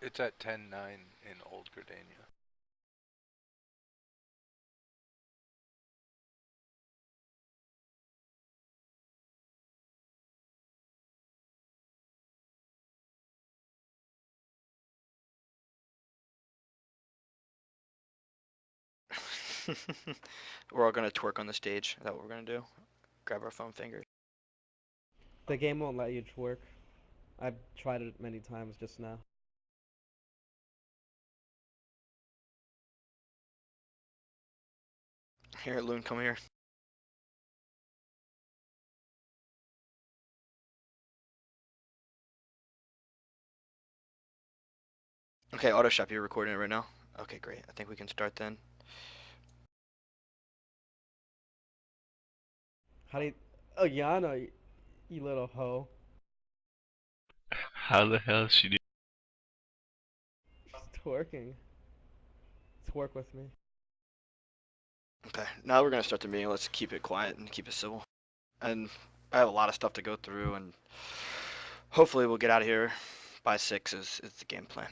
It's at 10-9 in Old Gridania. We're all gonna twerk on the stage. Is that what we're gonna do? Grab our foam fingers. The game won't let you twerk. I've tried it many times just now. Here, Loon, come here. Okay, auto shop, you're recording it right now? Okay, great. I think we can start then. How do you... Oh, Yana, you little hoe. How the hell is she do? She's twerking. Twerk with me. Okay, now we're gonna start the meeting. Let's keep it quiet and keep it civil. And I have a lot of stuff to go through, and hopefully we'll get out of here by 6 is the game plan.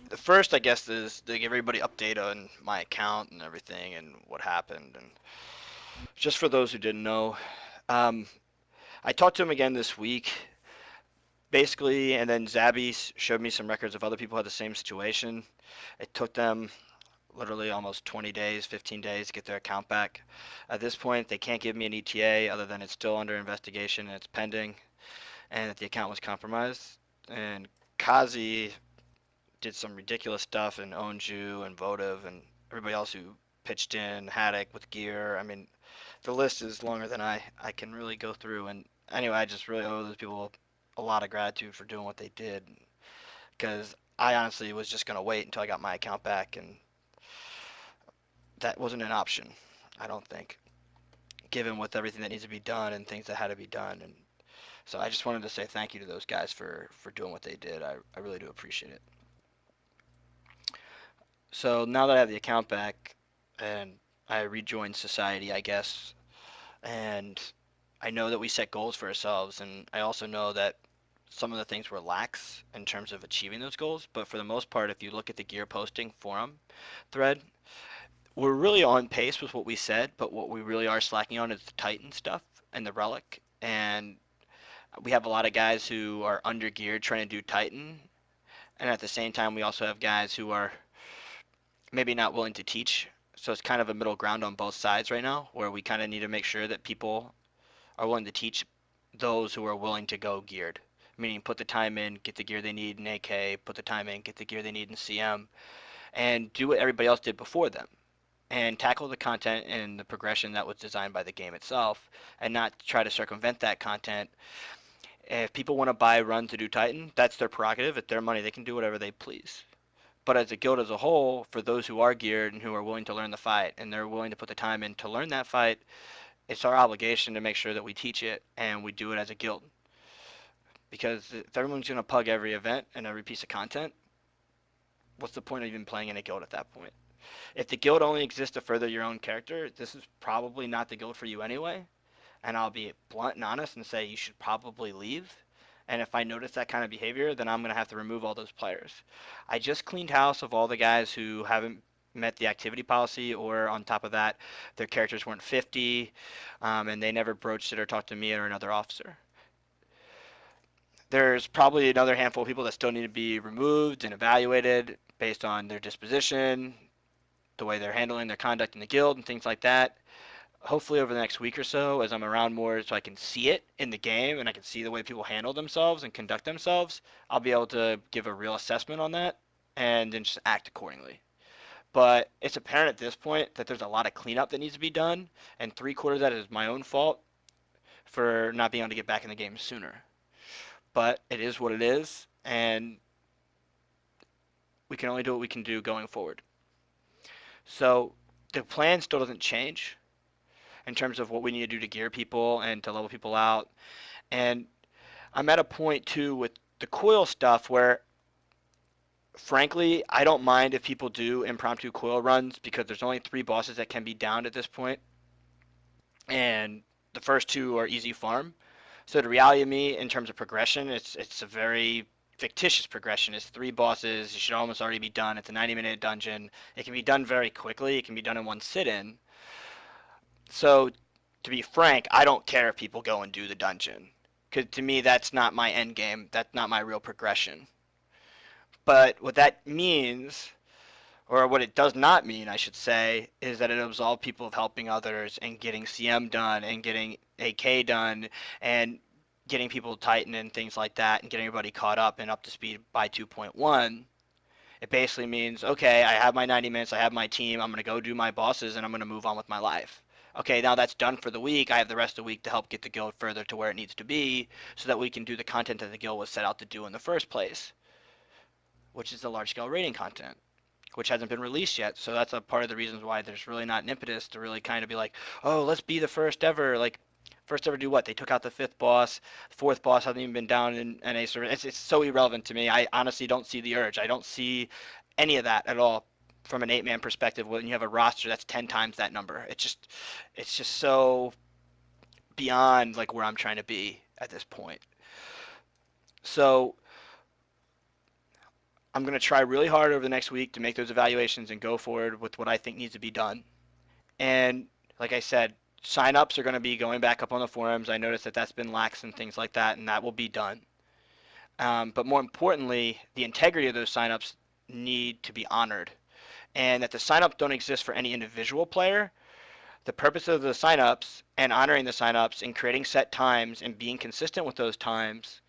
The first, I guess, is to give everybody update on my account and everything and what happened. And just for those who didn't know, um, I talked to him again this week, basically, and then Zabby showed me some records of other people who had the same situation. It took them literally almost 20 days, 15 days to get their account back. At this point, they can't give me an ETA other than it's still under investigation and it's pending, and that the account was compromised. And Kazi did some ridiculous stuff, and Onju and Votive and everybody else who pitched in, Haddock with gear. I mean, the list is longer than I can really go through. And anyway, I just really owe those people a lot of gratitude for doing what they did, because I honestly was just gonna wait until I got my account back, and that wasn't an option. I don't think, given with everything that needs to be done and things that had to be done. And so I just wanted to say thank you to those guys for doing what they did. I really do appreciate it. So now that I have the account back and I rejoined society, I guess, and I know that we set goals for ourselves, and I also know that some of the things were lax in terms of achieving those goals. But for the most part, if you look at the gear posting forum thread, we're really on pace with what we said. But what we really are slacking on is the Titan stuff and the Relic. And we have a lot of guys who are under geared trying to do Titan, and at the same time, we also have guys who are maybe not willing to teach. So it's kind of a middle ground on both sides right now, where we kind of need to make sure that people are willing to teach those who are willing to go geared. Meaning, put the time in, get the gear they need in AK, put the time in, get the gear they need in CM, and do what everybody else did before them. And tackle the content and the progression that was designed by the game itself, and not try to circumvent that content. If people want to buy run to do Titan, that's their prerogative. It's their money. They can do whatever they please. But as a guild as a whole, for those who are geared and who are willing to learn the fight and they're willing to put the time in to learn that fight, it's our obligation to make sure that we teach it and we do it as a guild. Because if everyone's going to pug every event and every piece of content, what's the point of even playing in a guild at that point? If the guild only exists to further your own character, this is probably not the guild for you anyway. And I'll be blunt and honest and say you should probably leave. And if I notice that kind of behavior, then I'm going to have to remove all those players. I just cleaned house of all the guys who haven't met the activity policy, or on top of that, their characters weren't 50, and they never broached it or talked to me or another officer. There's probably another handful of people that still need to be removed and evaluated based on their disposition, the way they're handling their conduct in the guild, and things like that. Hopefully over the next week or so, as I'm around more so I can see it in the game and I can see the way people handle themselves and conduct themselves, I'll be able to give a real assessment on that and then just act accordingly. But it's apparent at this point that there's a lot of cleanup that needs to be done, and 3/4 of that is my own fault for not being able to get back in the game sooner. But it is what it is, and we can only do what we can do going forward. So the plan still doesn't change in terms of what we need to do to gear people and to level people out. And I'm at a point too with the coil stuff where, frankly, I don't mind if people do impromptu coil runs, because there's only 3 bosses that can be downed at this point, and the first 2 are easy farm. So the reality of me in terms of progression, it's a very fictitious progression. It's 3 bosses. You should almost already be done. It's a 90-minute dungeon. It can be done very quickly. It can be done in one sit-in. So, to be frank, I don't care if people go and do the dungeon. Because to me, that's not my end game. That's not my real progression. But what that means, or what it does not mean, I should say, is that it absolves people of helping others and getting CM done and getting AK done and getting people Titan and things like that and getting everybody caught up and up to speed by 2.1. It basically means, okay, I have my 90 minutes, I have my team, I'm going to go do my bosses, and I'm going to move on with my life. Okay, now that's done for the week. I have the rest of the week to help get the guild further to where it needs to be so that we can do the content that the guild was set out to do in the first place, which is the large-scale raiding content, which hasn't been released yet. So that's a part of the reasons why there's really not an impetus to really kind of be like, oh, let's be the first ever. Like, first ever do what? They took out the 5th boss. The 4th boss hasn't even been down in NA server. It's so irrelevant to me. I honestly don't see the urge. I don't see any of that at all from an 8-man perspective when you have a roster that's 10 times that number. It's just so beyond like where I'm trying to be at this point. So I'm going to try really hard over the next week to make those evaluations and go forward with what I think needs to be done. And like I said, sign-ups are going to be going back up on the forums. I noticed that that's been lax and things like that, and that will be done. But more importantly, the integrity of those sign-ups need to be honored, and that the sign-ups don't exist for any individual player. The purpose of the sign-ups and honoring the sign-ups and creating set times and being consistent with those times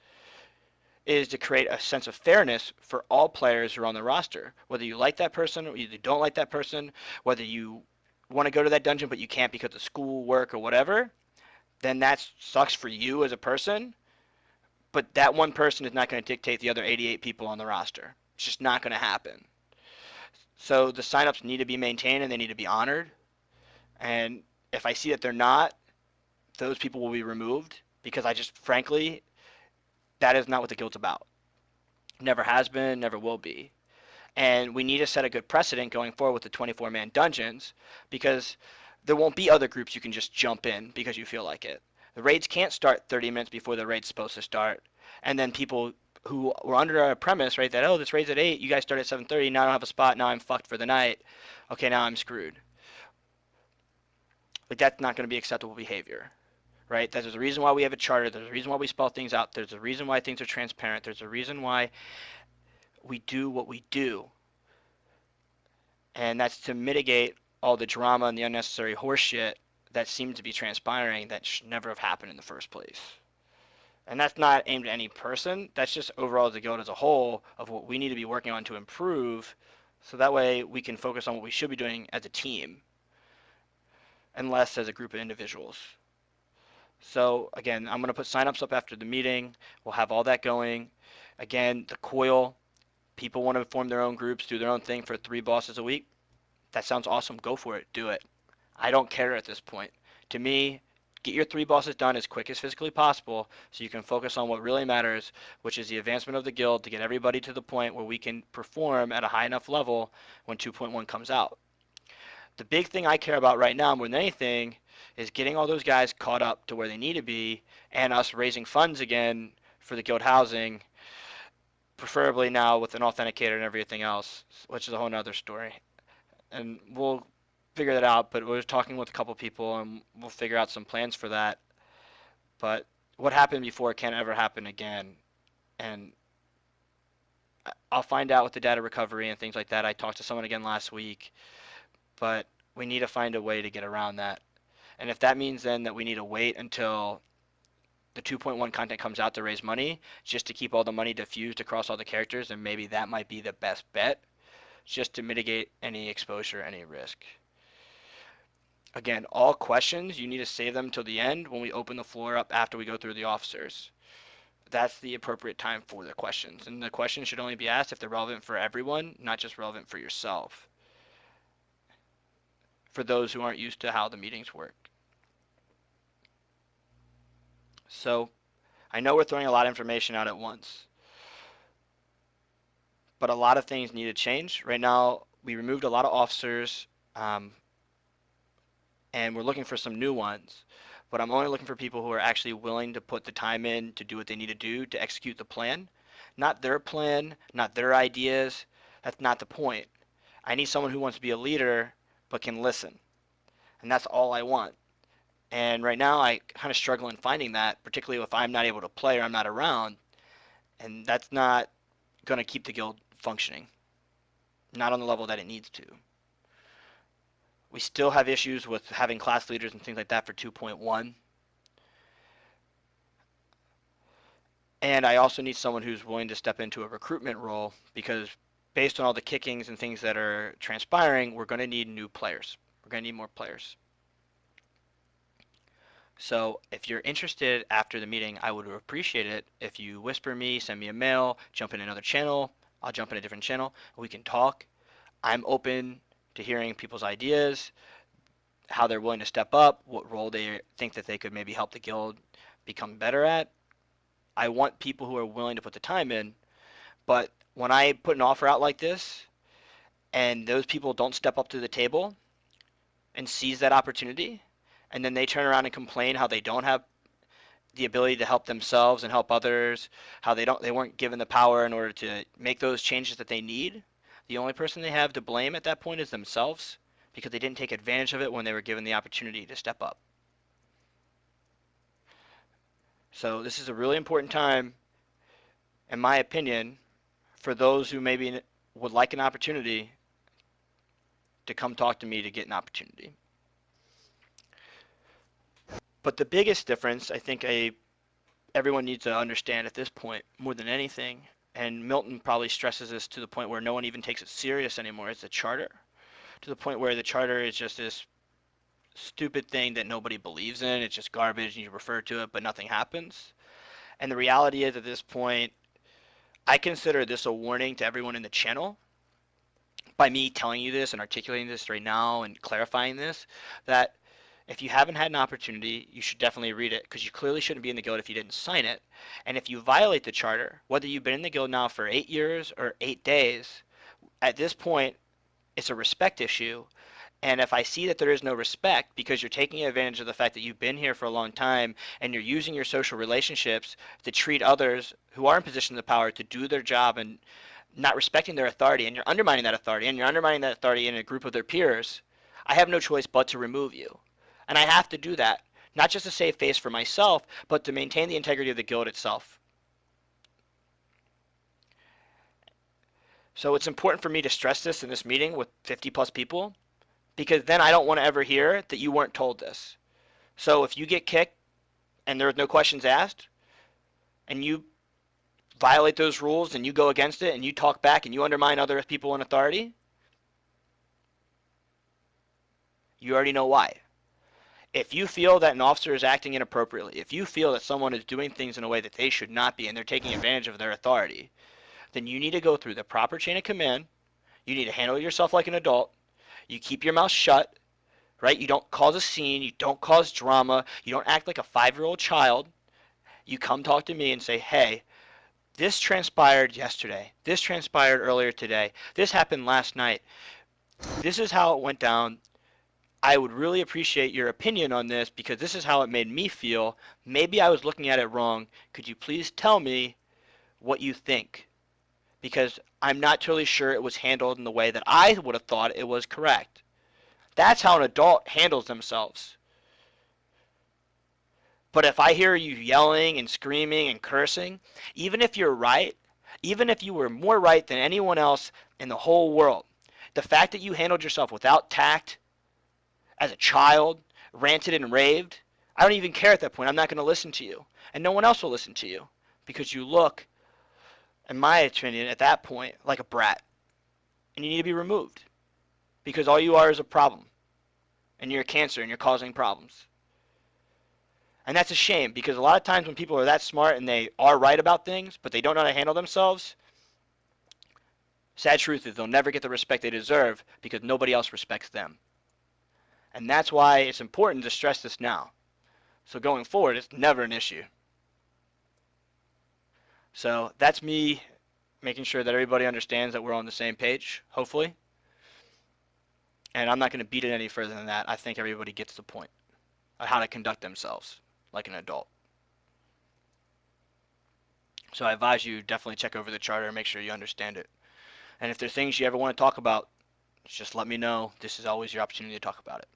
is to create a sense of fairness for all players who are on the roster. Whether you like that person or you don't like that person, whether you want to go to that dungeon but you can't because of school, work, or whatever, then that sucks for you as a person. But that one person is not going to dictate the other 88 people on the roster. It's just not going to happen. So the signups need to be maintained and they need to be honored. And if I see that they're not, those people will be removed because I just, frankly, that is not what the guild's about. Never has been, never will be. And we need to set a good precedent going forward with the 24-man dungeons because there won't be other groups you can just jump in because you feel like it. The raids can't start 30 minutes before the raid's supposed to start. And then people who were under a premise, right, that, oh, this raid's at 8, you guys start at 7:30, now I don't have a spot, now I'm fucked for the night. Okay, now I'm screwed. Like, that's not going to be acceptable behavior. Right? There's a reason why we have a charter. There's a reason why we spell things out. There's a reason why things are transparent. There's a reason why we do what we do. And that's to mitigate all the drama and the unnecessary horseshit that seems to be transpiring that should never have happened in the first place. And that's not aimed at any person. That's just overall the guild as a whole of what we need to be working on to improve so that way we can focus on what we should be doing as a team and less as a group of individuals. So again, I'm going to put signups up after the meeting. We'll have all that going. Again, the coil, people want to form their own groups, do their own thing for 3 bosses a week. That sounds awesome. Go for it. Do it. I don't care at this point. To me, get your 3 bosses done as quick as physically possible so you can focus on what really matters, which is the advancement of the guild to get everybody to the point where we can perform at a high enough level when 2.1 comes out. The big thing I care about right now more than anything is getting all those guys caught up to where they need to be and us raising funds again for the guild housing, preferably now with an authenticator and everything else, which is a whole nother story. And we'll figure that out, but we're talking with a couple people and we'll figure out some plans for that. But what happened before can't ever happen again. And I'll find out with the data recovery and things like that. I talked to someone again last week, but we need to find a way to get around that. And if that means then that we need to wait until the 2.1 content comes out to raise money, just to keep all the money diffused across all the characters, then maybe that might be the best bet, just to mitigate any exposure, any risk. Again, all questions, you need to save them till the end when we open the floor up after we go through the officers. That's the appropriate time for the questions. And the questions should only be asked if they're relevant for everyone, not just relevant for yourself. For those who aren't used to how the meetings work. So I know we're throwing a lot of information out at once, but a lot of things need to change. Right now, we removed a lot of officers, and we're looking for some new ones. But I'm only looking for people who are actually willing to put the time in to do what they need to do to execute the plan, not their plan, not their ideas. That's not the point. I need someone who wants to be a leader but can listen. And that's all I want. And right now I kind of struggle in finding that, particularly if I'm not able to play or I'm not around. And that's not going to keep the guild functioning. Not on the level that it needs to. We still have issues with having class leaders and things like that for 2.1. And I also need someone who's willing to step into a recruitment role, because based on all the kickings and things that are transpiring, we're going to need new players. We're going to need more players. So if you're interested after the meeting, I would appreciate it if you whisper me, send me a mail, jump in another channel. I'll jump in a different channel. We can talk. I'm open to hearing people's ideas, how they're willing to step up, what role they think that they could maybe help the guild become better at. I want people who are willing to put the time in, but when I put an offer out like this and those people don't step up to the table and seize that opportunity, and then they turn around and complain how they don't have the ability to help themselves and help others, how they weren't given the power in order to make those changes that they need, the only person they have to blame at that point is themselves, because they didn't take advantage of it when they were given the opportunity to step up. So this is a really important time, in my opinion, for those who maybe would like an opportunity to come talk to me to get an opportunity. But the biggest difference, I think everyone needs to understand at this point, more than anything, and Milton probably stresses this to the point where no one even takes it serious anymore, is the charter. To the point where the charter is just this stupid thing that nobody believes in. It's just garbage and you refer to it, but nothing happens. And the reality is, at this point, I consider this a warning to everyone in the channel by me telling you this and articulating this right now and clarifying this, that if you haven't had an opportunity, you should definitely read it, because you clearly shouldn't be in the guild if you didn't sign it. And if you violate the charter, whether you've been in the guild now for 8 years or 8 days, at this point, it's a respect issue. And if I see that there is no respect because you're taking advantage of the fact that you've been here for a long time and you're using your social relationships to treat others who are in positions of power to do their job and not respecting their authority, and you're undermining that authority, and you're undermining that authority in a group of their peers, I have no choice but to remove you. And I have to do that, not just to save face for myself, but to maintain the integrity of the guild itself. So it's important for me to stress this in this meeting with 50 plus people, because then I don't want to ever hear that you weren't told this. So if you get kicked and there's no questions asked, and you violate those rules and you go against it and you talk back and you undermine other people in authority, you already know why. If you feel that an officer is acting inappropriately, if you feel that someone is doing things in a way that they should not be and they're taking advantage of their authority, then you need to go through the proper chain of command. You need to handle yourself like an adult. You keep your mouth shut, right? You don't cause a scene. You don't cause drama. You don't act like a 5-year-old child. You come talk to me and say, hey, this transpired yesterday. This transpired earlier today. This happened last night. This is how it went down. I would really appreciate your opinion on this, because this is how it made me feel. Maybe I was looking at it wrong. Could you please tell me what you think? Because I'm not totally sure it was handled in the way that I would have thought it was correct. That's how an adult handles themselves. But if I hear you yelling and screaming and cursing, even if you're right, even if you were more right than anyone else in the whole world, the fact that you handled yourself without tact, as a child, ranted and raved, I don't even care at that point. I'm not going to listen to you. And no one else will listen to you, because you look, in my opinion, at that point, like a brat. And you need to be removed, because all you are is a problem. And you're a cancer and you're causing problems. And that's a shame, because a lot of times when people are that smart and they are right about things, but they don't know how to handle themselves, sad truth is they'll never get the respect they deserve, because nobody else respects them. And that's why it's important to stress this now. So going forward, it's never an issue. So that's me making sure that everybody understands that we're on the same page, hopefully. And I'm not going to beat it any further than that. I think everybody gets the point of how to conduct themselves like an adult. So I advise you definitely check over the charter and make sure you understand it. And if there's things you ever want to talk about, just let me know. This is always your opportunity to talk about it.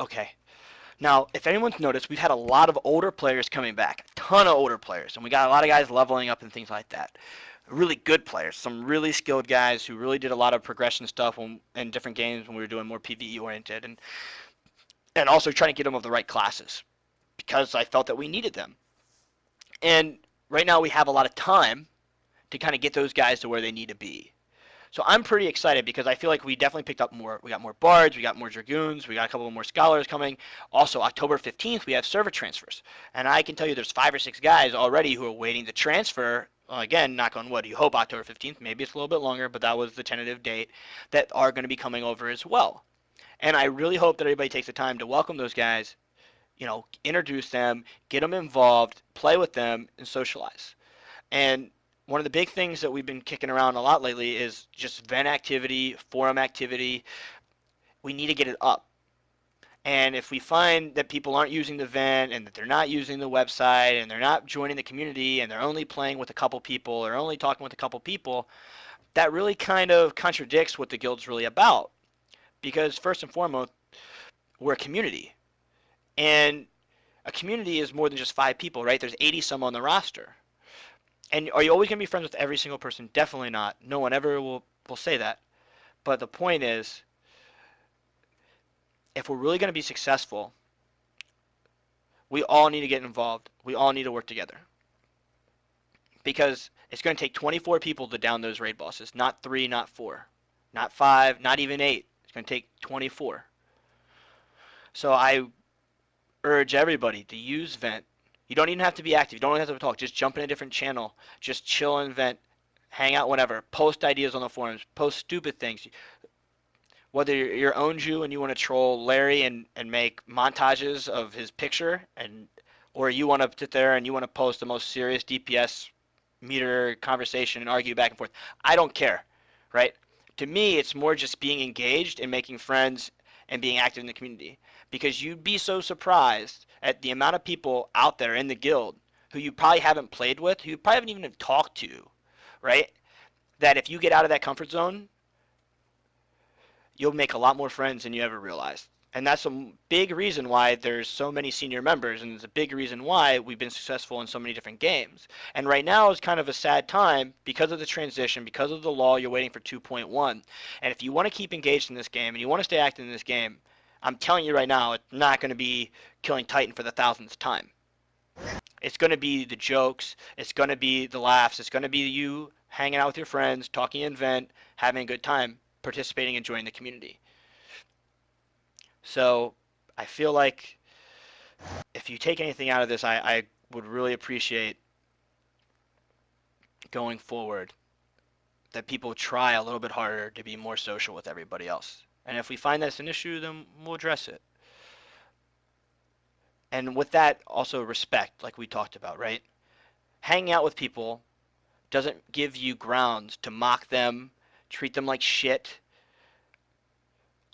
Okay. Now, if anyone's noticed, we've had a lot of older players coming back, a ton of older players, and we got a lot of guys leveling up and things like that. Really good players, some really skilled guys who really did a lot of progression stuff in different games when we were doing more PvE oriented, and also trying to get them of the right classes because I felt that we needed them. And right now we have a lot of time to kind of get those guys to where they need to be. So I'm pretty excited because I feel like we definitely picked up more. We got more bards, we got more dragoons, we got a couple more scholars coming. Also, October 15th, we have server transfers. And I can tell you there's 5 or 6 guys already who are waiting to transfer. Well, again, knock on wood, you hope October 15th. Maybe it's a little bit longer, but that was the tentative date that are going to be coming over as well. And I really hope that everybody takes the time to welcome those guys, introduce them, get them involved, play with them, and socialize. And one of the big things that we've been kicking around a lot lately is just vent activity, forum activity. We need to get it up. And if we find that people aren't using the vent and that they're not using the website and they're not joining the community and they're only playing with a couple people or only talking with a couple people, that really kind of contradicts what the guild's really about. Because first and foremost, we're a community. And a community is more than just 5 people, right? There's 80 some on the roster. And are you always going to be friends with every single person? Definitely not. No one ever will say that. But the point is, if we're really going to be successful, we all need to get involved. We all need to work together. Because it's going to take 24 people to down those raid bosses. Not 3, not 4, not 5, not even 8. It's going to take 24. So I urge everybody to use Vent. You don't even have to be active. You don't even have to talk. Just jump in a different channel. Just chill and vent. Hang out whenever. Post ideas on the forums. Post stupid things. Whether you're Onju and you want to troll Larry and make montages of his picture, or you want to sit there and you want to post the most serious DPS meter conversation and argue back and forth. I don't care, right? To me, it's more just being engaged and making friends and being active in the community. Because you'd be so surprised at the amount of people out there in the guild who you probably haven't played with, who you probably haven't even talked to, right? That if you get out of that comfort zone, you'll make a lot more friends than you ever realized. And that's a big reason why there's so many senior members, and it's a big reason why we've been successful in so many different games. And right now is kind of a sad time because of the transition, because of the law, you're waiting for 2.1. And if you want to keep engaged in this game and you want to stay active in this game, I'm telling you right now, it's not going to be killing Titan for the 1000th time. It's going to be the jokes, it's going to be the laughs, it's going to be you hanging out with your friends, talking in vent, having a good time, participating and joining the community. So I feel like if you take anything out of this, I would really appreciate going forward that people try a little bit harder to be more social with everybody else. And if we find that's an issue, then we'll address it. And with that, also respect, like we talked about, right? Hanging out with people doesn't give you grounds to mock them, treat them like shit,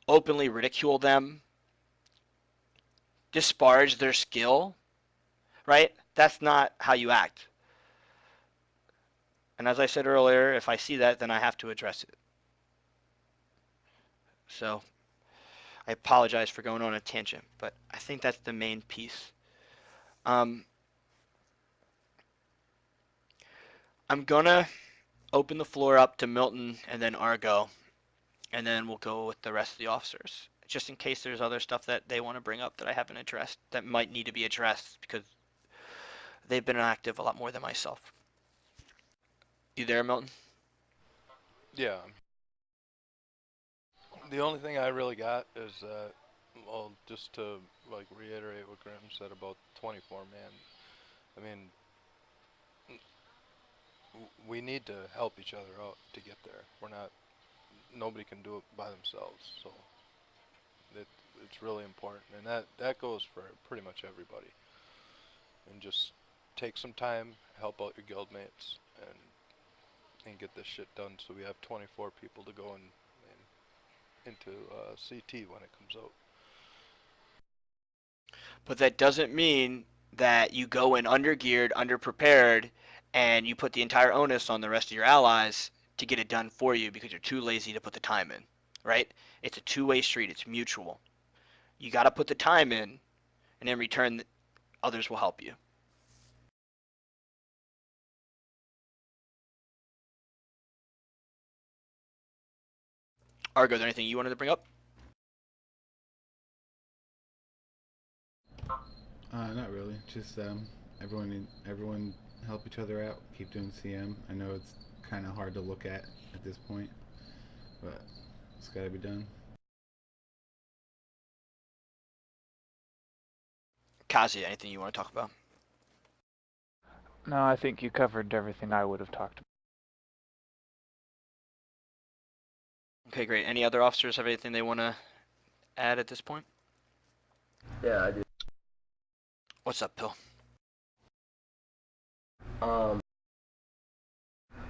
openly ridicule them, disparage their skill, right? That's not how you act. And as I said earlier, if I see that, then I have to address it. So I apologize for going on a tangent, but I think that's the main piece. I'm gonna open the floor up to Milton and then Argo, and then we'll go with the rest of the officers, just in case there's other stuff that they want to bring up that I haven't addressed that might need to be addressed because they've been active a lot more than myself. You there, Milton? Yeah. The only thing I really got is well, just to like reiterate what Grim said about 24 man. I mean, we need to help each other out to get there. Nobody can do it by themselves, so it, it's really important, and that goes for pretty much everybody. And just take some time, help out your guildmates, and get this shit done. So we have 24 people to go into CT when it comes out. But that doesn't mean that you go in under-geared, under-prepared, and you put the entire onus on the rest of your allies to get it done for you because you're too lazy to put the time in, right? It's a two-way street. It's mutual. You got to put the time in, and in return, others will help you. Argo, is there anything you wanted to bring up? Not really. Just everyone help each other out. Keep doing CM. I know it's kind of hard to look at this point, but it's got to be done. Kazi, anything you want to talk about? No, I think you covered everything I would have talked about. Okay, great. Any other officers have anything they want to add at this point? Yeah, I do. What's up, Pill?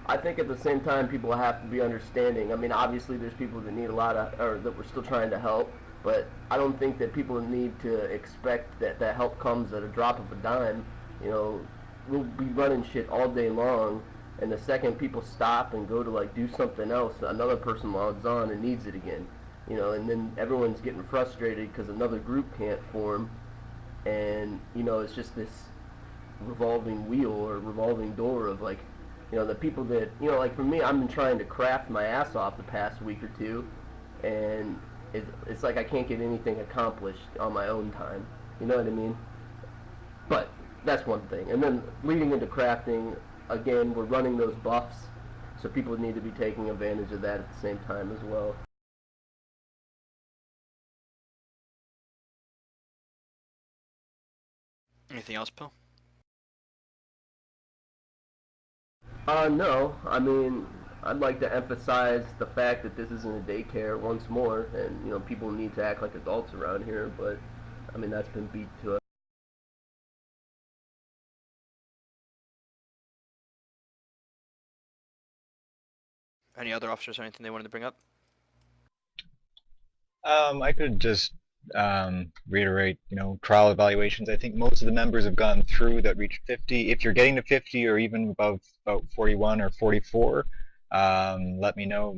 I think at the same time people have to be understanding. I mean, obviously there's people that need a lot of, or that we're still trying to help, but I don't think that people need to expect that that help comes at a drop of a dime. You know, we'll be running shit all day long, and the second people stop and go to like do something else, another person logs on and needs it again. You know, and then everyone's getting frustrated because another group can't form, and you know, it's just this revolving wheel or revolving door of like, you know, the people that, you know, like for me, I've been trying to craft my ass off the past week or two, and it's like I can't get anything accomplished on my own time. You know what I mean? But that's one thing. And then leading into crafting, again, we're running those buffs, so people need to be taking advantage of that at the same time as well. Anything else, Pill? No. I mean, I'd like to emphasize the fact that this isn't a daycare once more, and you know, people need to act like adults around here. But I mean, that's been beat to us. Any other officers or anything they wanted to bring up? I could just reiterate, trial evaluations. I think most of the members have gone through that reached 50. If you're getting to 50 or even above about 41 or 44, let me know.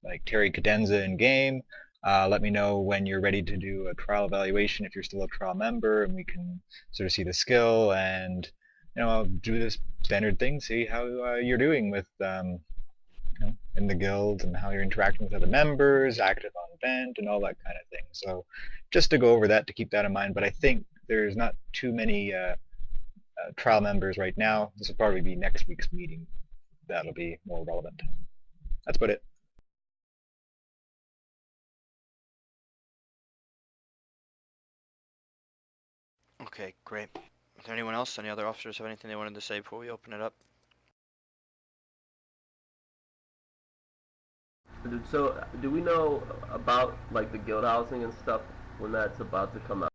Like Terry Cadenza in game. Let me know when you're ready to do a trial evaluation if you're still a trial member, and we can sort of see the skill and I'll do this standard thing, see how you're doing with in the guild and how you're interacting with other members, active on event, and all that kind of thing. So just to go over that, to keep that in mind. But I think there's not too many trial members right now. This will probably be next week's meeting. That'll be more relevant. That's about it. Okay, great. Is there anyone else? Any other officers have anything they wanted to say before we open it up? So, do we know about like the guild housing and stuff when that's about to come out?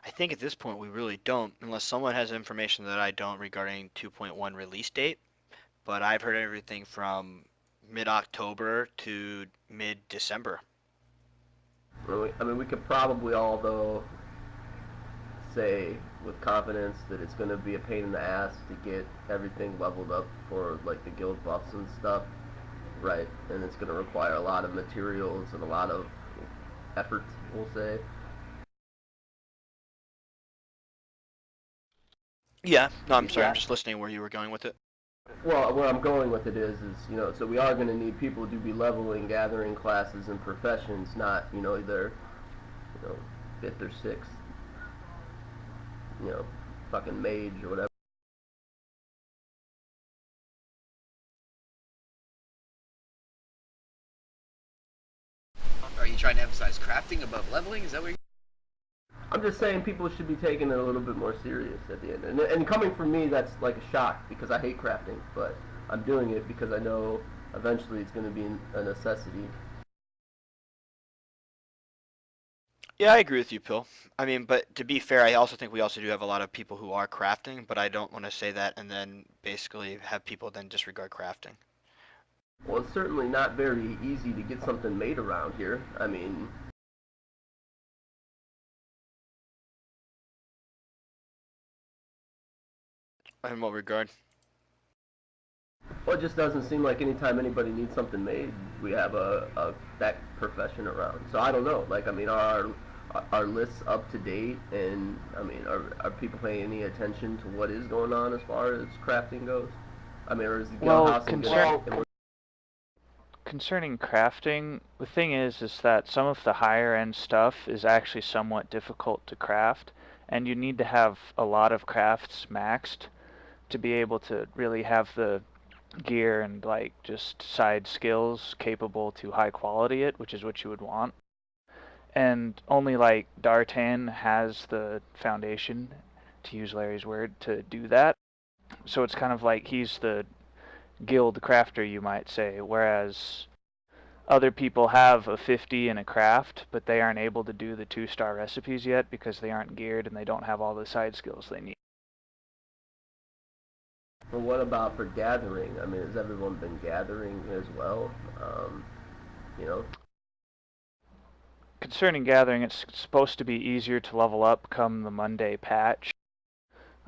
I think at this point we really don't, unless someone has information that I don't regarding 2.1 release date. But I've heard everything from mid-October to mid-December. I mean, we could probably all though say with confidence that it's going to be a pain in the ass to get everything leveled up for like the guild buffs and stuff, right? And it's going to require a lot of materials and a lot of effort, we'll say. Yeah, no, I'm sorry, Yeah. I'm just listening where you were going with it. Well, where I'm going with it is you know, so we are going to need people to be leveling, gathering classes and professions, not, you know, either, you know, 5th or 6th, you know, fucking mage or whatever. Are you trying to emphasize crafting above leveling? Is that what you're... I'm just saying people should be taking it a little bit more serious at the end. And coming from me, that's like a shock because I hate crafting, but I'm doing it because I know eventually it's going to be a necessity. Yeah, I agree with you, Pill. I mean, but to be fair, I also think we also do have a lot of people who are crafting, but I don't want to say that and then basically have people then disregard crafting. Well, it's certainly not very easy to get something made around here. I mean, In what regard? well, it just doesn't seem like anytime anybody needs something made, we have a that profession around. So I don't know. Like, I mean, are our lists up to date? And I mean, are people paying any attention to what is going on as far as crafting goes? I mean, or is the guild Well, housing concerning crafting, the thing is that some of the higher end stuff is actually somewhat difficult to craft, and you need to have a lot of crafts maxed to be able to really have the gear and like just side skills capable to high quality it, which is what you would want. And only like Dartan has the foundation, to use Larry's word, to do that. So it's kind of like he's the guild crafter, you might say, whereas other people have a 50 in a craft, but they aren't able to do the 2-star recipes yet because they aren't geared and they don't have all the side skills they need. Well, what about for gathering? I mean, has everyone been gathering as well? You know, Concerning gathering, it's supposed to be easier to level up come the Monday patch.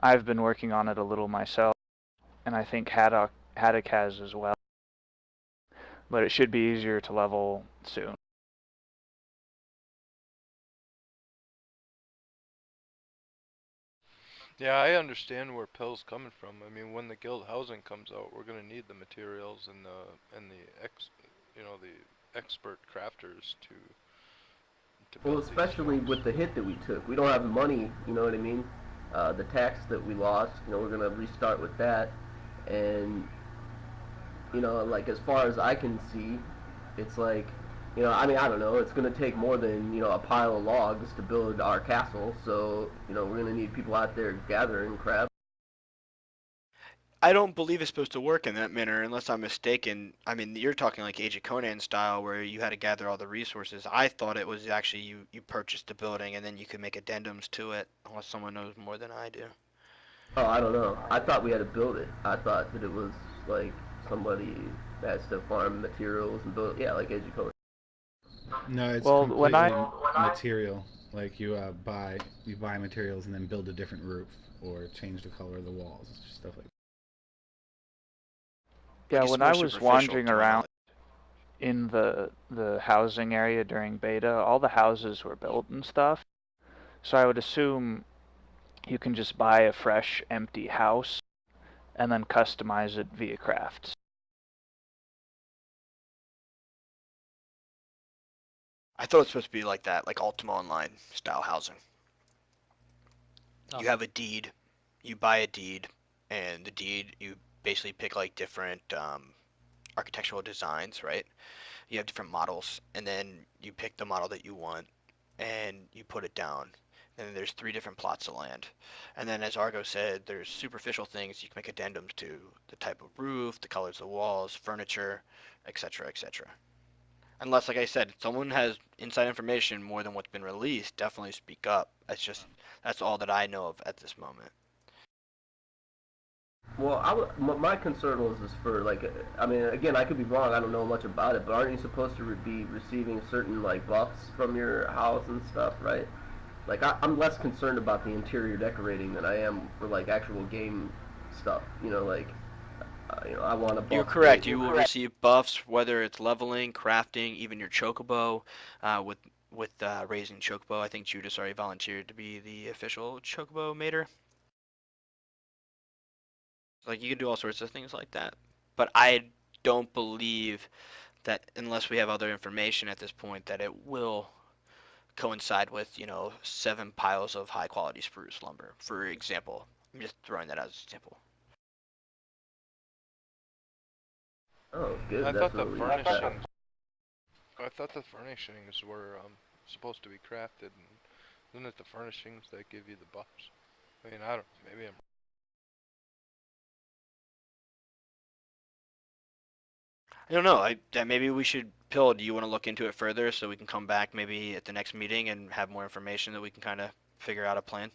I've been working on it a little myself, and I think Haddock has as well. But it should be easier to level soon. Yeah, I understand where Pill's coming from. I mean, when the guild housing comes out, we're gonna need the materials and the expert crafters to well, build these especially things. with the hit that we took, we don't have the money. You know what I mean? The tax that we lost. You know, we're gonna restart with that, and you know, like as far as I can see, it's like, you know, I mean, I don't know. It's gonna take more than a pile of logs to build our castle. So you know, we're gonna need people out there gathering crap. I don't believe it's supposed to work in that manner, unless I'm mistaken. I mean, you're talking like Age of Conan style, where you had to gather all the resources. I thought it was actually you purchased the building and then you could make addendums to it, unless someone knows more than I do. Oh, I don't know. I thought we had to build it. I thought that it was like somebody has to farm materials and build. Yeah, like Educode. No, it's Well, when I completely material. Like you buy materials and then build a different roof or change the color of the walls, just stuff like Like yeah, it's when more I was superficial, wandering to my around knowledge. in the housing area during beta, all the houses were built and stuff. So I would assume you can just buy a fresh empty house and then customize it via crafts. I thought it was supposed to be like that, like Ultima Online style housing. You have a deed, you buy a deed, and the deed you basically pick like different architectural designs, right? You have different models, and then you pick the model that you want, and you put it down. And then there's 3 different plots of land. And then, as Argo said, there's superficial things you can make addendums to: the type of roof, the colors of the walls, furniture, etc., etc. Unless, like I said, someone has inside information more than what's been released, definitely speak up. That's all that I know of at this moment. Well, my concern was just for like, I mean, again, I could be wrong. I don't know much about it, but aren't you supposed to be receiving certain like buffs from your house and stuff, right? Like, I'm less concerned about the interior decorating than I am for like actual game stuff. You know, like, I want a You're buff correct. You will receive buffs, whether it's leveling, crafting, even your chocobo. With raising chocobo, I think Judas already volunteered to be the official chocobo mater. Like you can do all sorts of things like that. But I don't believe that unless we have other information at this point that it will coincide with 7 piles of high quality spruce lumber, for example. I'm just throwing that as an example. Oh, good. I That's thought the really furnishings. I thought the furnishings were supposed to be crafted, and isn't it the furnishings that give you the buffs? I mean, I don't. Maybe I'm. I don't know. Maybe we should. Pill, do you want to look into it further so we can come back maybe at the next meeting and have more information that we can kind of figure out a plan?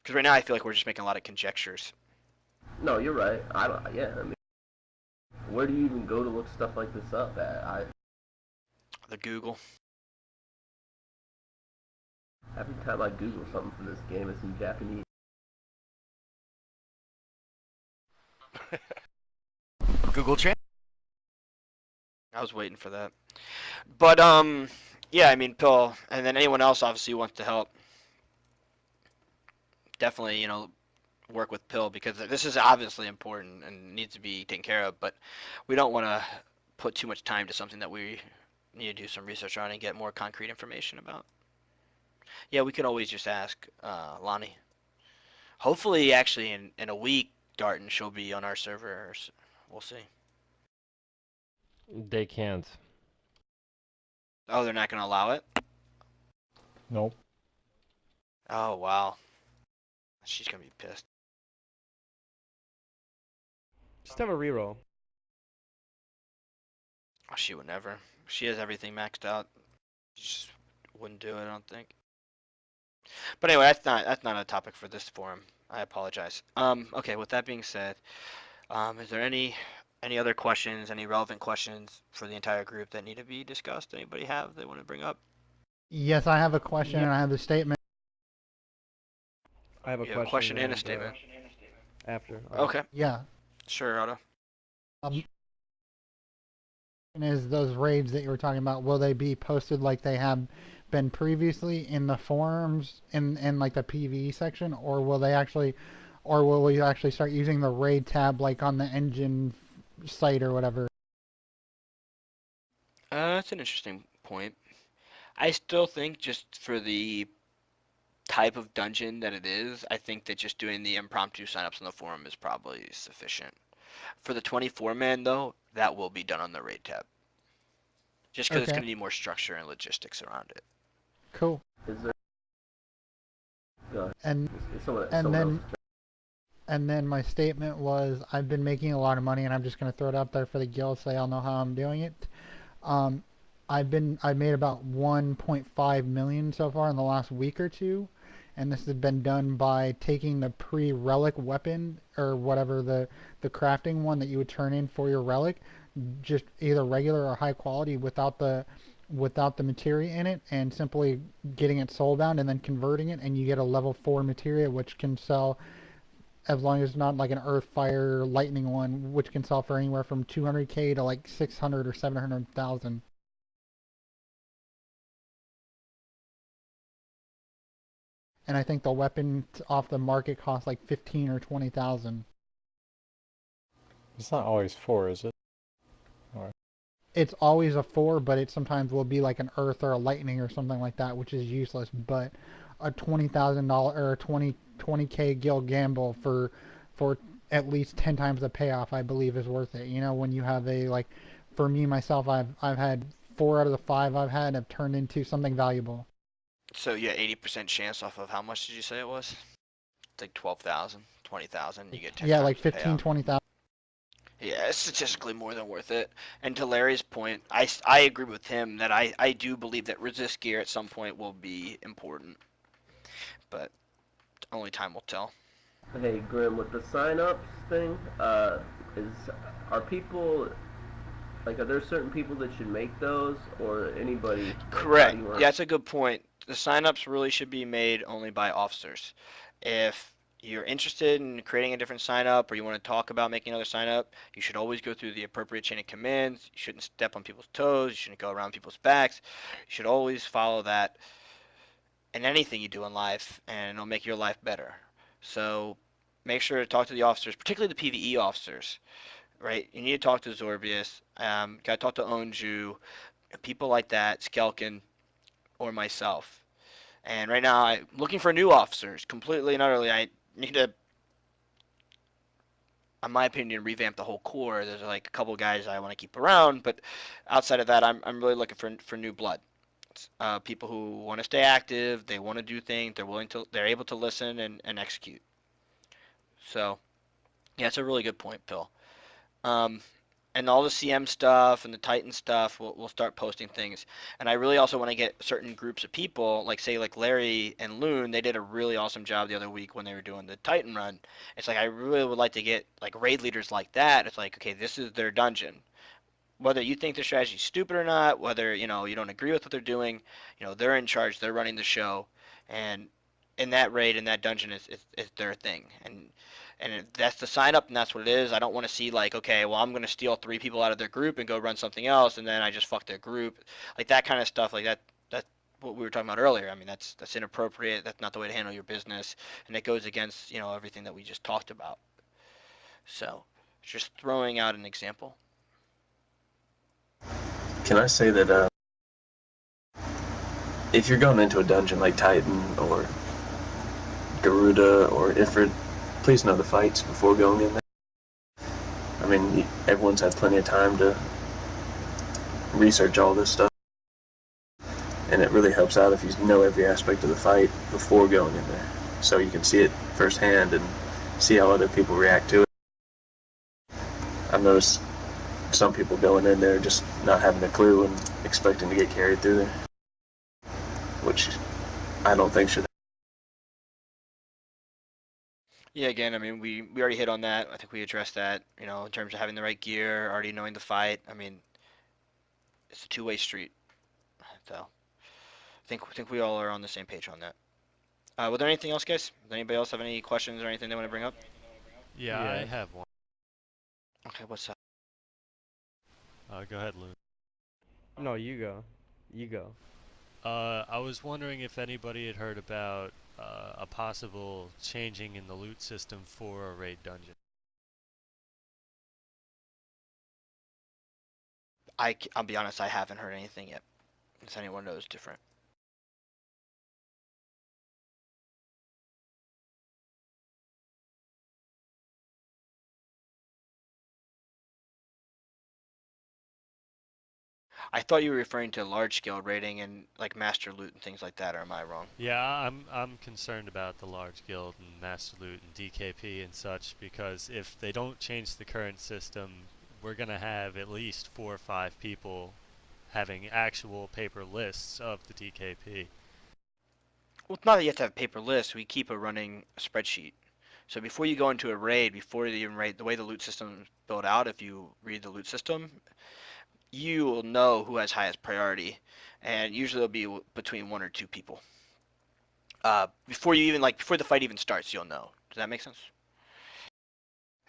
Because right now I feel like we're just making a lot of conjectures. No, you're right. I don't. Yeah, I mean. where do you even go to look stuff like this up at? The Google. Every time I Google something for this game, it's in Japanese. Google Translate. I was waiting for that. But yeah, I mean, Pill, and then anyone else obviously who wants to help. Definitely, work with Pill because this is obviously important and needs to be taken care of. But we don't want to put too much time to something that we need to do some research on and get more concrete information about. Yeah, we could always just ask Lonnie. Hopefully, actually, in a week, Darton, she'll be on our servers. We'll see. They can't. Oh, they're not going to allow it? Nope. Oh, wow. She's going to be pissed. Just have a reroll. Oh, she would never. She has everything maxed out. She just wouldn't do it, I don't think. But anyway, that's not a topic for this forum. I apologize. Okay, with that being said, is there any other questions, any relevant questions for the entire group that need to be discussed? Anybody have they want to bring up? Yes, I have a question and I have a statement. I have a You have a question and a statement. After. Okay. Yeah. Sure, Otto. Is those raids that you were talking about, will they be posted like they have been previously in the forums in like the PvE section, or will we actually start using the raid tab like on the engine site or whatever? That's an interesting point. I still think just for the type of dungeon that it is, I think that just doing the impromptu signups on the forum is probably sufficient. For the 24-man, though, that will be done on the raid tab. Just because it's going to need more structure and logistics around it. Cool. Is there? And then my statement was, I've been making a lot of money, and I'm just going to throw it out there for the guild so y'all know how I'm doing it. I've made about 1.5 million so far in the last week or two, and this has been done by taking the pre-relic weapon or whatever the crafting one that you would turn in for your relic, just either regular or high quality without the materia in it, and simply getting it soulbound and then converting it, and you get a level 4 materia which can sell, as long as it's not like an earth, fire, lightning one, which can sell for anywhere from 200k to like 600 or 700,000. And I think the weapon off the market costs like 15 or 20,000. It's not always 4, is it? It's always a 4, but it sometimes will be like an earth or a lightning or something like that, which is useless. But a $20,000 or a 20k guild gamble for at least 10 times the payoff, I believe, is worth it. You know, when you have for me myself, I've had 4 out of the 5 I've had have turned into something valuable. So yeah, 80% chance off of how much did you say it was? It's like 12,000, 20,000. You get 10 yeah, times like the 15, payout. 20,000. Yeah, it's statistically more than worth it. And to Larry's point, I agree with him that I do believe that resist gear at some point will be important. But only time will tell. Hey, Grim, with the sign-ups thing, are people, like, are there certain people that should make those, or anybody? Correct. Yeah, that's a good point. The signups really should be made only by officers. If you're interested in creating a different sign up, or you want to talk about making another sign up, you should always go through the appropriate chain of commands. You shouldn't step on people's toes. You shouldn't go around people's backs. You should always follow that in anything you do in life, and it'll make your life better. So make sure to talk to the officers, particularly the PvE officers, right? You need to talk to Zorbius. Got to talk to Onju, people like that, Skelkin, or myself. And right now, I'm looking for new officers, completely and utterly. I need to, in my opinion, revamp the whole corps. There's like a couple guys I want to keep around, but outside of that, I'm really looking for new blood. People who want to stay active, they want to do things, they're able to listen and execute. So, yeah, it's a really good point, Bill. and all the CM stuff and the Titan stuff, we'll start posting things. And I really also want to get certain groups of people, like say like Larry and Loon, they did a really awesome job the other week when they were doing the Titan run. It's like I really would like to get like raid leaders like that. It's like, okay, this is their dungeon. Whether you think the strategy's stupid or not, whether you don't agree with what they're doing, they're in charge, they're running the show, and in that raid, in that dungeon is their thing. And if that's the sign up, and that's what it is. I don't want to see like, okay, well, I'm going to steal 3 people out of their group and go run something else, and then I just fuck their group, like that kind of stuff, like that. That's what we were talking about earlier. I mean, that's inappropriate. That's not the way to handle your business, and it goes against everything that we just talked about. So, just throwing out an example. Can I say that if you're going into a dungeon like Titan or Garuda or Ifrit, please know the fights before going in there. I mean, everyone's had plenty of time to research all this stuff, and it really helps out if you know every aspect of the fight before going in there, so you can see it firsthand and see how other people react to it. I've noticed some people going in there just not having a clue and expecting to get carried through there, which I don't think should. Yeah, again, I mean, we already hit on that. I think we addressed that, in terms of having the right gear, already knowing the fight. I mean, it's a two-way street. So, I think we all are on the same page on that. Was there anything else, guys? Does anybody else have any questions or anything they want to bring up? Yeah, I have one. Okay, what's up? Go ahead, Lou. No, you go. You go. I was wondering if anybody had heard about a possible changing in the loot system for a raid dungeon. I'll be honest, I haven't heard anything yet. If anyone knows different. I thought you were referring to large scale raiding and like master loot and things like that, or am I wrong? Yeah, I'm concerned about the large guild and master loot and DKP and such, because if they don't change the current system, we're gonna have at least 4 or 5 people having actual paper lists of the DKP. Well, it's not that you have to have paper lists. We keep a running spreadsheet. So before you go into a raid, before you even raid, the way the loot system is built out, if you read the loot system, you will know who has highest priority, and usually it'll be between 1 or 2 people. Before the fight even starts, you'll know. Does that make sense?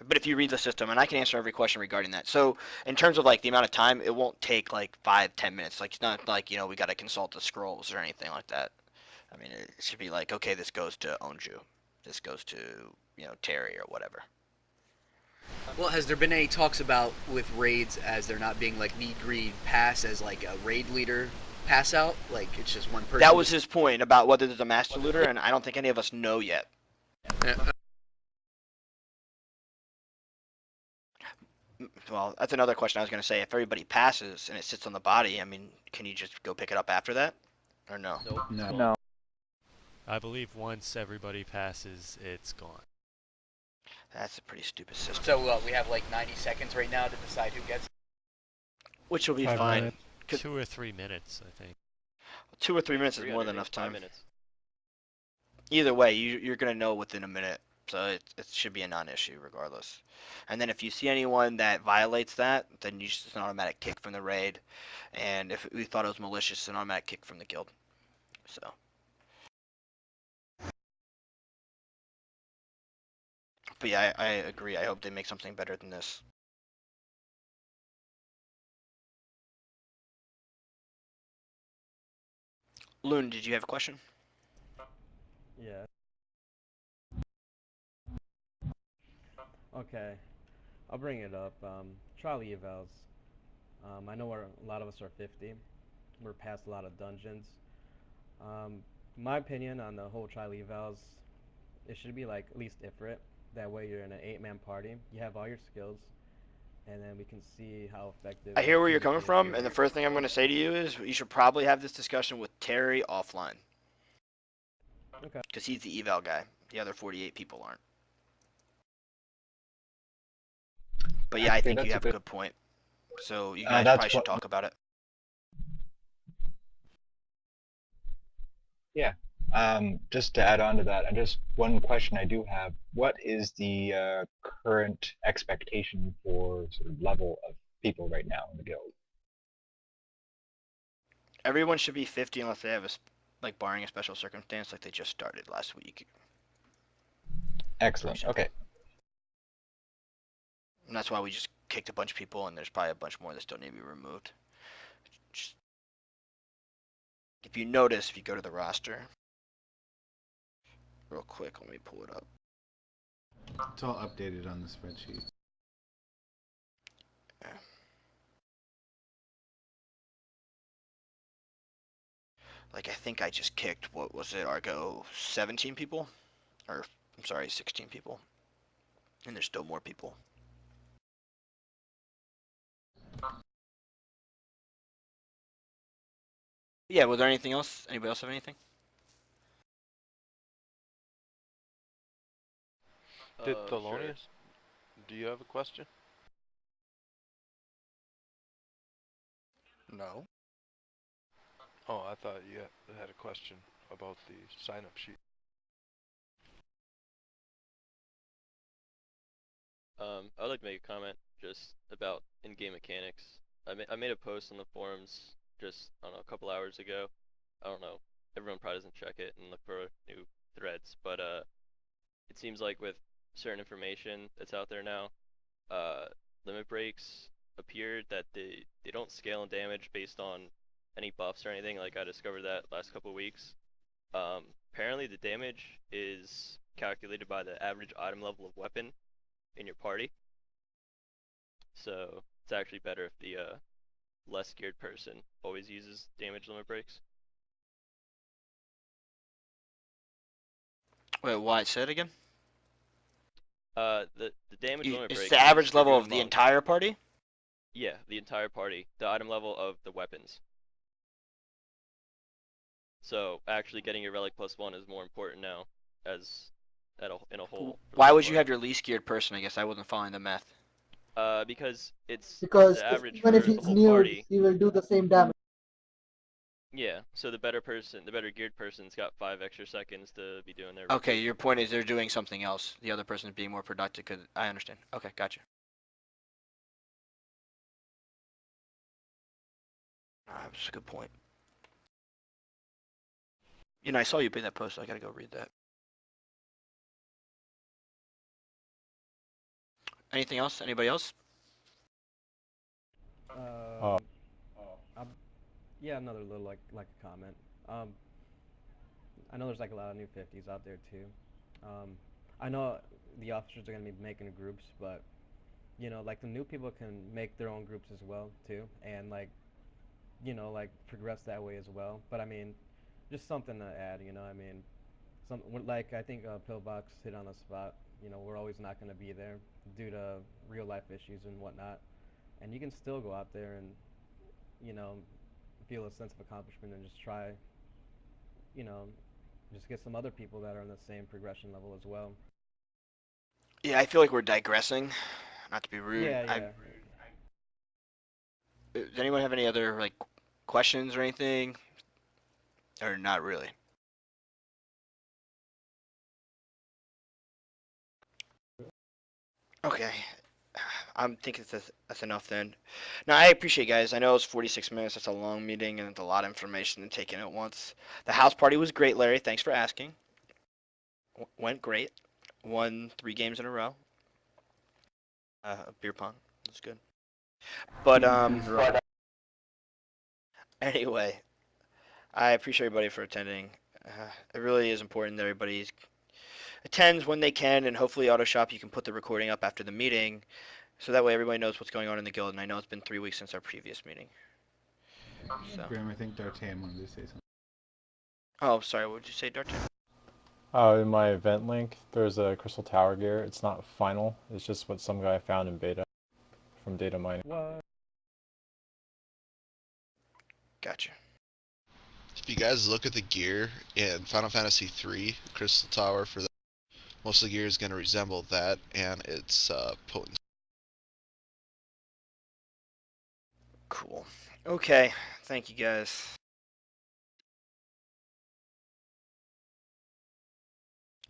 But if you read the system, and I can answer every question regarding that. So in terms of like the amount of time, it won't take like 5-10 minutes. Like it's not like we got to consult the scrolls or anything like that. I mean, it should be like, okay, this goes to Onju, this goes to Terry or whatever. Well, has there been any talks about with raids as there not being like need greed pass as like a raid leader pass out? Like it's just one person. That was his point about whether there's a master looter, and I don't think any of us know yet. Well, that's another question I was going to say. If everybody passes and it sits on the body, I mean, can you just go pick it up after that? Or no? Nope. No. I believe once everybody passes, it's gone. That's a pretty stupid system. So we have like 90 seconds right now to decide who gets it. Which will be 5 fine. minutes. 2 or 3 minutes, I think. 2 or 3 minutes is more than enough time. 5 minutes. Either way, you're going to know within a minute. So it should be a non-issue regardless. And then if you see anyone that violates that, then you just an automatic kick from the raid. And if we thought it was malicious, an automatic kick from the guild. So. But yeah, I agree. I hope they make something better than this. Loon, did you have a question? Yeah. Okay, I'll bring it up. Trial evals. I know a lot of us are 50. We're past a lot of dungeons. My opinion on the whole trial evals, it should be like at least Ifrit. That way you're in an 8-man party. You have all your skills, and then we can see how effective. I hear where you're coming PvP from, is. and the first thing I'm going to say to you is you should probably have this discussion with Terry offline. Okay. Because he's the eval guy. The other 48 people aren't. But yeah, I think you have a good point. so you guys That's probably should what. talk about it. Yeah. Just to add on to that, just one question I do have: what is the current expectation for sort of level of people right now in the guild? Everyone should be 50 unless they have like barring a special circumstance, like they just started last week. Excellent. Okay. And that's why we just kicked a bunch of people, and there's probably a bunch more that still need to be removed. Just, if you notice, if you go to the roster, real quick, let me pull it up. It's all updated on the spreadsheet. Yeah. Like, I think I just kicked, what was it, Argo, 17 people? Or, I'm sorry, 16 people. And there's still more people. Yeah, was there anything else? Anybody else have anything? Did Sure. Thelonious, do you have a question? No. Oh, I thought you had a question about the sign-up sheet. I would like to make a comment just about in-game mechanics. I made a post on the forums just, I don't know, a couple hours ago. I don't know, everyone probably doesn't check it and look for new threads, but it seems like with certain information that's out there now, limit breaks appeared that they don't scale in damage based on any buffs or anything. Like, I discovered that last couple of weeks. Apparently the damage is calculated by the average item level of weapon in your party. So it's actually better if the less geared person always uses damage limit breaks. Wait, why? Say it again? The damage limit break It's the average for level doing of the monk. entire party? Yeah, the entire party. The item level of the weapons. So actually getting your relic +1 is more important now, as in a whole. Why would you have your least geared person? I guess I wasn't following the math. Because it's Because the average even for if the he's whole new, party. he will do the same damage. Yeah, so the better geared person's got 5 extra seconds to be doing their. Okay, your point is they're doing something else. The other person is being more productive. Cause I understand. Okay, gotcha. That's a good point. You know, I saw you put that post. So I gotta go read that. Anything else? Anybody else? Yeah, another little like a comment. I know there's like a lot of new 50s out there too. I know the officers are gonna be making groups, but you know, like the new people can make their own groups as well too, and like you know, like progress that way as well. But I mean, just something to add. You know, I mean, like I think Pillbox hit on a spot. You know, we're always not gonna be there due to real life issues and whatnot, and you can still go out there and you know feel a sense of accomplishment and just try, you know, just get some other people that are on the same progression level as well. Yeah, I feel like we're digressing. Not to be rude. Yeah. Does anyone have any other like questions or anything? Or not really? Okay. I'm thinking that's enough then. Now, I appreciate guys. I know it's 46 minutes. That's a long meeting and it's a lot of information to take in at once. The house party was great, Larry. Thanks for asking. Went great. Won 3 games in a row. Beer pong. That's good. But anyway, I appreciate everybody for attending. It really is important that everybody attends when they can, and hopefully Autoshop you can put the recording up after the meeting, so that way everybody knows what's going on in the guild. And I know it's been 3 weeks since our previous meeting. So. Graham, I think D'Artagnan wanted to say something. Oh, sorry. What did you say, D'Artagnan? In my event link, there's a Crystal Tower gear. It's not final. It's just what some guy found in beta from data mining. What? Gotcha. If you guys look at the gear in Final Fantasy III, Crystal Tower for that, most of the gear is going to resemble that and its potency. Cool. Okay. Thank you guys.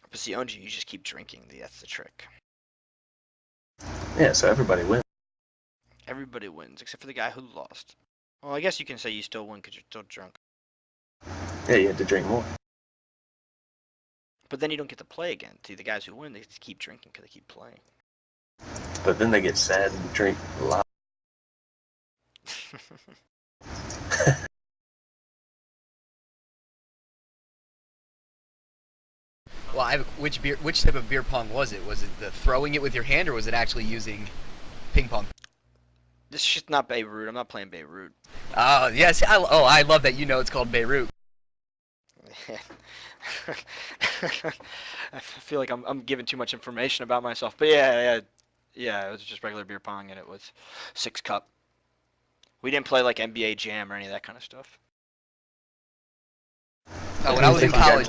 But see, Onji, you just keep drinking. That's the trick. Yeah, so everybody wins. Everybody wins except for the guy who lost. Well, I guess you can say you still win because you're still drunk. Yeah, you had to drink more. But then you don't get to play again. See, the guys who win, they just keep drinking because they keep playing. But then they get sad and drink a lot. Well, which type of beer pong was it? Was it the throwing it with your hand, or was it actually using ping pong? This shit's not Beirut. I'm not playing Beirut. Oh yes. I love that you know it's called Beirut. I feel like I'm giving too much information about myself. But yeah. It was just regular beer pong, and it was 6-cup. We didn't play like NBA Jam or any of that kind of stuff. When I was in college,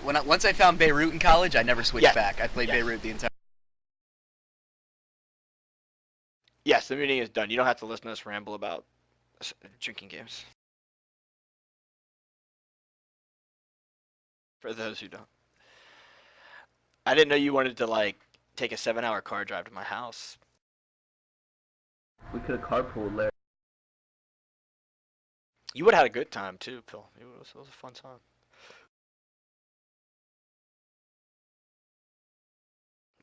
once I found Beirut in college, I never switched back. I played Beirut the entire. Yes, the meeting is done. You don't have to listen to us ramble about drinking games. For those who don't. I didn't know you wanted to like take a 7-hour car drive to my house. We could have carpooled there. You would have had a good time too, Phil. It was a fun time.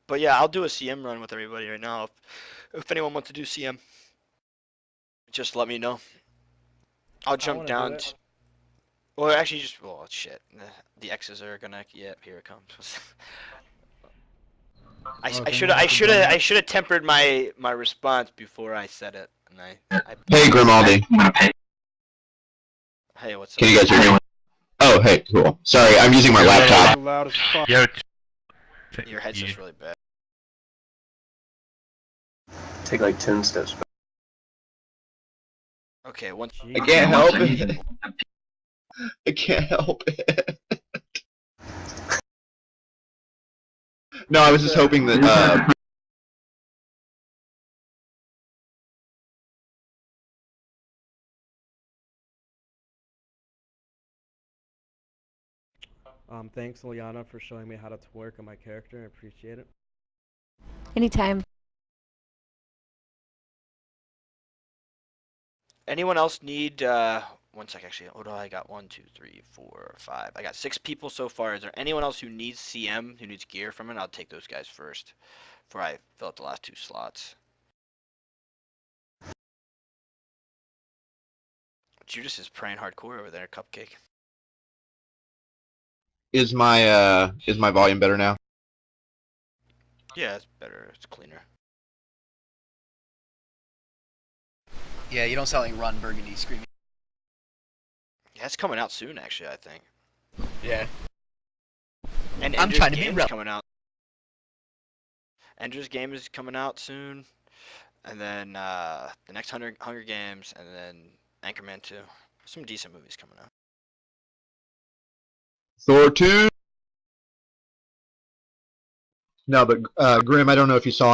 But yeah, I'll do a CM run with everybody right now. If anyone wants to do CM, just let me know. I'll jump down. Well, actually, shit. The X's are gonna. Yep, here it comes. I should have tempered my response before I said it. And Hey, Grimaldi. Hey, what's up? Can you guys hear me? Oh, hey, cool. Sorry, I'm using my laptop. Loud as fuck. Your headset's really bad. Take like 10 steps back. Okay, once. I can't help it. I can't help it. No, I was just hoping that. Thanks, Liana, for showing me how to work on my character. I appreciate it. Anytime. Anyone else need? One sec, actually. Hold on, I got 1, 2, 3, 4, 5. I got 6 people so far. Is there anyone else who needs CM, who needs gear from it? I'll take those guys first, before I fill out the last 2 slots. Judas is praying hardcore over there, Cupcake. Is my volume better now? Yeah, it's better. It's cleaner. Yeah, you don't sound like Ron Burgundy screaming. Yeah, it's coming out soon, actually, I think. Yeah. And I'm Ender's trying to be Game real. is coming out. Ender's Game is coming out soon, and then the next Hunger Games, and then Anchorman 2. Some decent movies coming out. Thor 2. No, but Grim, I don't know if you saw.